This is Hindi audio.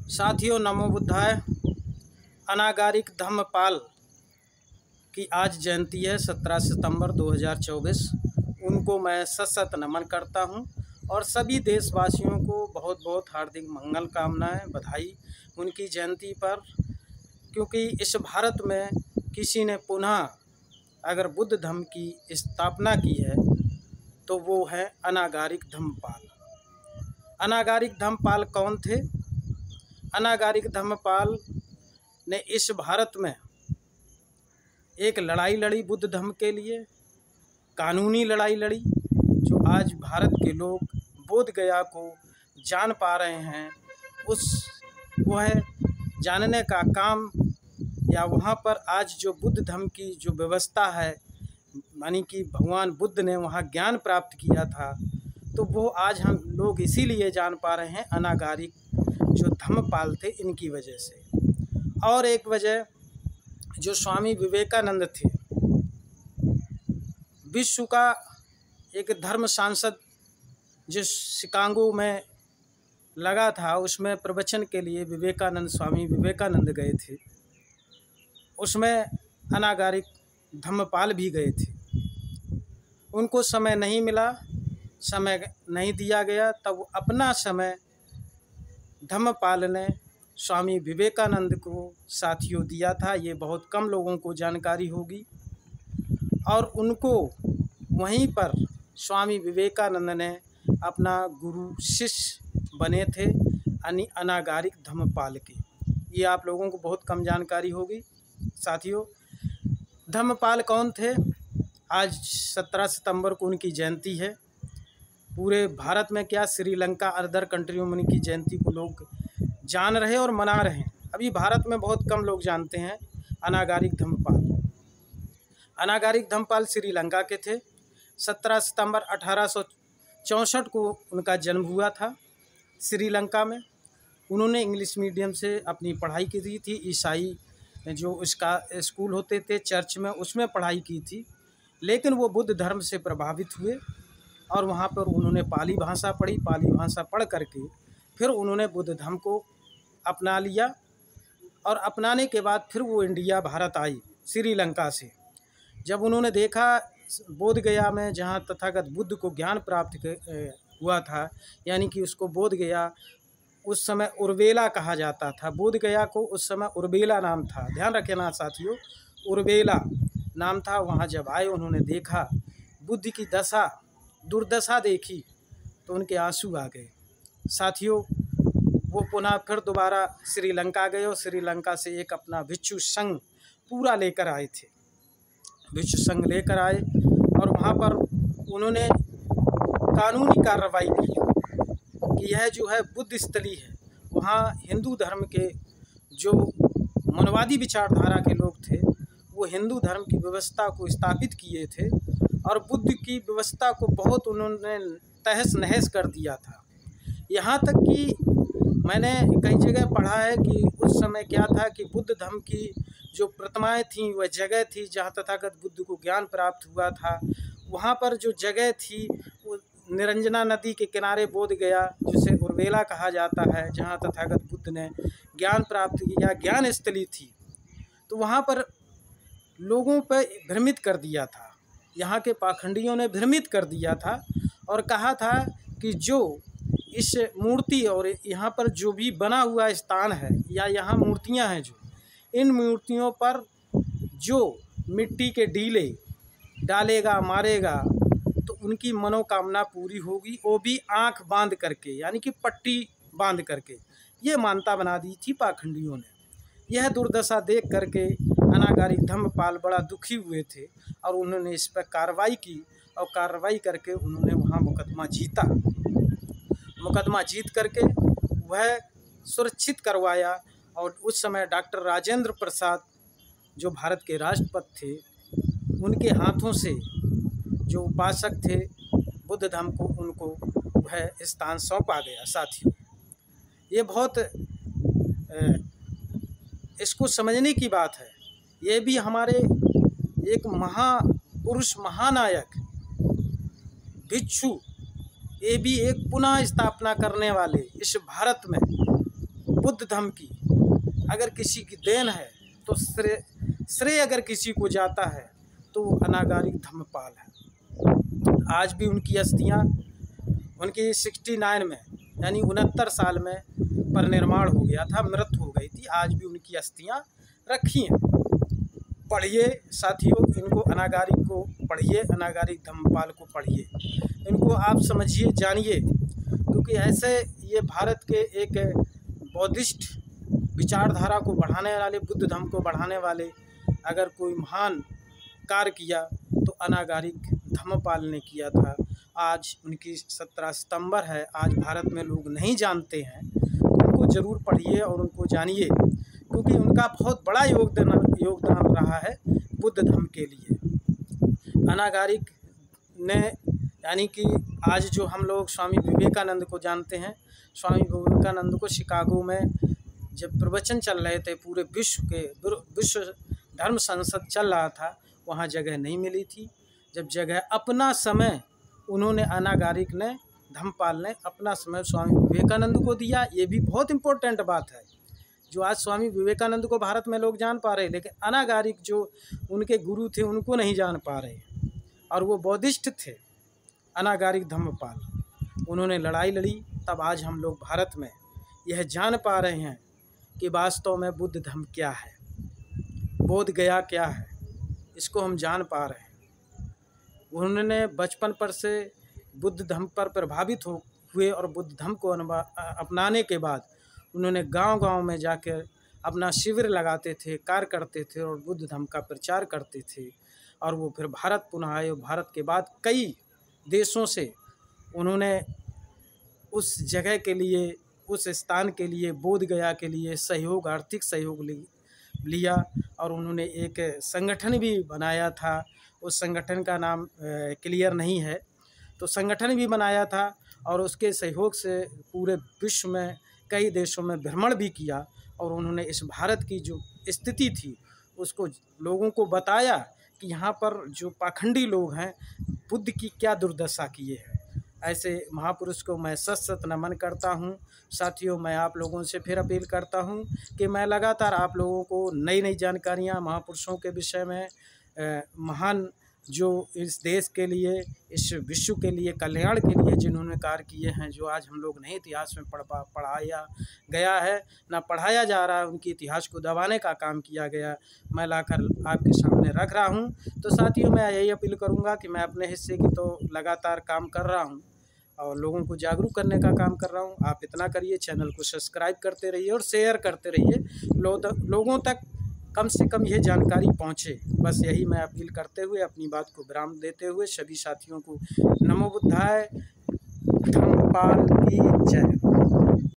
साथियों, नमो बुद्धाय। अनागारिक धम्मपाल की आज जयंती है 17 सितंबर 2024। उनको मैं सशत नमन करता हूं और सभी देशवासियों को बहुत बहुत हार्दिक मंगल कामनाएं, बधाई उनकी जयंती पर। क्योंकि इस भारत में किसी ने पुनः अगर बुद्ध धम्म की स्थापना की है तो वो है अनागारिक धम्मपाल। अनागारिक धम्मपाल कौन थे? अनागारिक धम्मपाल ने इस भारत में एक लड़ाई लड़ी बुद्ध धम्म के लिए, कानूनी लड़ाई लड़ी, जो आज भारत के लोग बोध गया को जान पा रहे हैं। वह जानने का काम या वहाँ पर आज जो बुद्ध धम्म की जो व्यवस्था है, मानी कि भगवान बुद्ध ने वहाँ ज्ञान प्राप्त किया था, तो वो आज हम लोग इसीलिए जान पा रहे हैं अनागारिक जो धम्मपाल थे इनकी वजह से। और एक वजह जो स्वामी विवेकानंद थे, विश्व का एक धर्म सांसद जो शिकागो में लगा था, उसमें प्रवचन के लिए स्वामी विवेकानंद गए थे। उसमें अनागारिक धम्मपाल भी गए थे। उनको समय नहीं मिला, समय नहीं दिया गया, तब अपना समय धम्मपाल ने स्वामी विवेकानंद को साथियों दिया था। ये बहुत कम लोगों को जानकारी होगी। और उनको वहीं पर स्वामी विवेकानंद ने अपना गुरु शिष्य बने थे अनागारिक धम्मपाल के। ये आप लोगों को बहुत कम जानकारी होगी। साथियों, धम्मपाल कौन थे? आज 17 सितंबर को उनकी जयंती है। पूरे भारत में क्या, श्रीलंका, अदर कंट्रियों में उनकी जयंती को लोग जान रहे और मना रहे हैं। अभी भारत में बहुत कम लोग जानते हैं अनागारिक धम्मपाल। अनागारिक धम्मपाल श्रीलंका के थे। 17 सितंबर 1864 को उनका जन्म हुआ था श्रीलंका में। उन्होंने इंग्लिश मीडियम से अपनी पढ़ाई की थी। ईसाई जो उसका स्कूल होते थे चर्च में, उसमें पढ़ाई की थी। लेकिन वो बुद्ध धर्म से प्रभावित हुए और वहाँ पर उन्होंने पाली भाषा पढ़ी। पाली भाषा पढ़ करके फिर उन्होंने बुद्ध धर्म को अपना लिया। और अपनाने के बाद फिर वो इंडिया, भारत आई श्रीलंका से। जब उन्होंने देखा बोध गया में, जहाँ तथागत बुद्ध को ज्ञान प्राप्त हुआ था, यानी कि उसको बोध गया उस समय उर्वेला कहा जाता था। बोध गया को उस समय उर्वेला नाम था। ध्यान रखना साथियों, उर्वेला नाम था। वहाँ जब आए, उन्होंने देखा बुद्ध की दशा, दुर्दशा देखी, तो उनके आंसू आ गए। साथियों, वो पुनः फिर दोबारा श्रीलंका गए और श्रीलंका से एक अपना भिक्षु संघ पूरा लेकर आए थे। भिक्षु संघ लेकर आए और वहाँ पर उन्होंने कानूनी कार्रवाई की कि यह जो है बुद्ध स्थली है। वहाँ हिंदू धर्म के जो मनवादी विचारधारा के लोग थे, वो हिंदू धर्म की व्यवस्था को स्थापित किए थे और बुद्ध की व्यवस्था को बहुत उन्होंने तहस नहस कर दिया था। यहाँ तक कि मैंने कई जगह पढ़ा है कि उस समय क्या था कि बुद्ध धर्म की जो प्रतिमाएं थीं, वह जगह थी जहाँ तथागत बुद्ध को ज्ञान प्राप्त हुआ था। वहाँ पर जो जगह थी वो निरंजना नदी के किनारे बोध गया, जिसे उर्वेला कहा जाता है, जहाँ तथागत बुद्ध ने ज्ञान प्राप्त किया, ज्ञान स्थली थी। तो वहाँ पर लोगों पर भ्रमित कर दिया था, यहाँ के पाखंडियों ने भ्रमित कर दिया था और कहा था कि जो इस मूर्ति और यहाँ पर जो भी बना हुआ स्थान है या यहाँ मूर्तियाँ हैं, जो इन मूर्तियों पर जो मिट्टी के डीले डालेगा, मारेगा, तो उनकी मनोकामना पूरी होगी। वो भी आँख बांध करके, यानी कि पट्टी बांध करके। ये मान्यता बना दी थी पाखंडियों ने। यह दुर्दशा देख करके अनागारिक धम्मपाल बड़ा दुखी हुए थे और उन्होंने इस पर कार्रवाई की और कार्रवाई करके उन्होंने वहाँ मुकदमा जीता। मुकदमा जीत करके वह सुरक्षित करवाया। और उस समय डॉक्टर राजेंद्र प्रसाद जो भारत के राष्ट्रपति थे, उनके हाथों से जो उपासक थे बुद्ध धर्म को, उनको वह स्थान सौंपा गया। साथियों, ये बहुत इसको समझने की बात है। ये भी हमारे एक महापुरुष, महानायक भिक्षु, ये भी एक पुनः स्थापना करने वाले इस भारत में बुद्ध धम्म की अगर किसी की देन है तो श्रेय अगर किसी को जाता है तो वो अनागारिक धम्मपाल है। आज भी उनकी अस्थियाँ उनकी 69 में यानी 69 साल में परिनिर्वाण हो गया था, मृत्यु हो गई थी। आज भी उनकी अस्थियाँ रखी हैं। पढ़िए साथियों, इनको अनागारिक को पढ़िए, अनागारिक धम्मपाल को पढ़िए, इनको आप समझिए, जानिए, क्योंकि ऐसे ये भारत के एक बौद्धिस्ट विचारधारा को बढ़ाने वाले, बुद्ध धम्म को बढ़ाने वाले अगर कोई महान कार्य किया तो अनागारिक धम्मपाल ने किया था। आज उनकी 17 सितंबर है, आज भारत में लोग नहीं जानते हैं, उनको ज़रूर पढ़िए और उनको जानिए, क्योंकि उनका बहुत बड़ा योगदान रहा है बुद्ध धम्म के लिए। अनागारिक ने यानी कि आज जो हम लोग स्वामी विवेकानंद को जानते हैं, स्वामी विवेकानंद को शिकागो में जब प्रवचन चल रहे थे, पूरे विश्व धर्म संसद चल रहा था, वहाँ जगह नहीं मिली थी। जब जगह अपना समय उन्होंने अनागारिक ने, धम्मपाल ने अपना समय स्वामी विवेकानंद को दिया। ये भी बहुत इम्पोर्टेंट बात है, जो आज स्वामी विवेकानंद को भारत में लोग जान पा रहे, लेकिन अनागारिक जो उनके गुरु थे उनको नहीं जान पा रहे, और वो बौद्धिस्ट थे, अनागारिक धम्मपाल। उन्होंने लड़ाई लड़ी, तब आज हम लोग भारत में यह जान पा रहे हैं कि वास्तव में बुद्ध धम्म क्या है, बोध गया क्या है, इसको हम जान पा रहे हैं। उन्होंने बचपन पर से बुद्ध धम्म पर प्रभावित हुए और बुद्ध धम्म को अपनाने के बाद उन्होंने गांव-गांव में जाकर अपना शिविर लगाते थे, कार्य करते थे और बुद्ध धम्म का प्रचार करते थे। और वो फिर भारत पुनः आए। भारत के बाद कई देशों से उन्होंने उस जगह के लिए, उस स्थान के लिए, बोध गया के लिए सहयोग, आर्थिक सहयोग लिया, और उन्होंने एक संगठन भी बनाया था। उस संगठन का नाम क्लियर नहीं है, तो संगठन भी बनाया था और उसके सहयोग से पूरे विश्व में कई देशों में भ्रमण भी किया, और उन्होंने इस भारत की जो स्थिति थी उसको लोगों को बताया कि यहाँ पर जो पाखंडी लोग हैं बुद्ध की क्या दुर्दशा किए हैं। ऐसे महापुरुष को मैं सत नमन करता हूँ। साथियों, मैं आप लोगों से फिर अपील करता हूँ कि मैं लगातार आप लोगों को नई नई जानकारियाँ महापुरुषों के विषय में, महान जो इस देश के लिए, इस विश्व के लिए, कल्याण के लिए जिन्होंने कार्य किए हैं, जो आज हम लोग नहीं इतिहास में पढ़ाया गया है, ना पढ़ाया जा रहा है, उनके इतिहास को दबाने का काम किया गया, मैं लाकर आपके सामने रख रहा हूं। तो साथियों, मैं यही अपील करूंगा कि मैं अपने हिस्से की तो लगातार काम कर रहा हूं और लोगों को जागरूक करने का काम कर रहा हूं। आप इतना करिए, चैनल को सब्सक्राइब करते रहिए और शेयर करते रहिए, लोगों तक कम से कम यह जानकारी पहुंचे। बस यही मैं अपील करते हुए अपनी बात को विराम देते हुए सभी साथियों को नमो बुद्धाय, धम्मपाल की जय।